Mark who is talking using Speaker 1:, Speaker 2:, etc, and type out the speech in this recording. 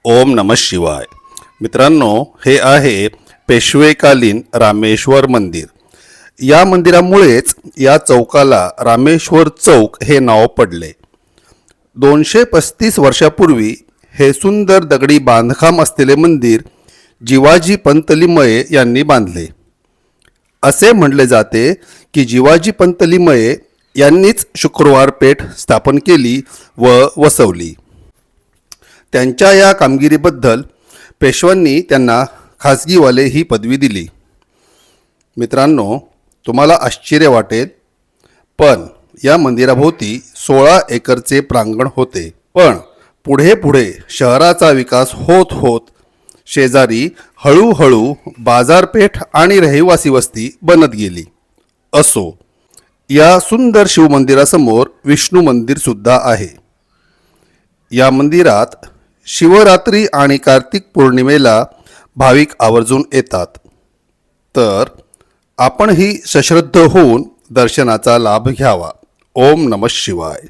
Speaker 1: ओम नमः शिवाय. मित्रांनो, हे आहे पेशवेकालीन रामेश्वर मंदिर. या मंदिरामुळेच या चौकाला रामेश्वर चौक हे नाव पडले. 235 वर्षापूर्वी हे सुंदर दगडी बांधकाम असलेले मंदिर जिवाजी पंत लिमये यांनी बांधले. असे म्हणले जाते की जिवाजी पंत लिमये यांनीच शुक्रवार पेठ स्थापन केली व वसवली. त्यांच्या या कामगिरीबद्दल पेशव्यांनी त्यांना खासगीवाले ही पदवी दिली. मित्रांनो, तुम्हाला आश्चर्य वाटेल, पण या मंदिराभोवती 16 एकरचे प्रांगण होते. पण पुढे पुढे शहराचा विकास होत होत शेजारी हळूहळू बाजारपेठ आणि रहिवासी वस्ती बनत गेली. असो, या सुंदर शिवमंदिरासमोर विष्णू मंदिर सुद्धा आहे. या मंदिरात शिवरात्री आणि कार्तिक पौर्णिमेला भाविक आवर्जून येतात. तर आपणही सश्रद्ध होऊन दर्शनाचा लाभ घ्यावा. ओम नमः शिवाय.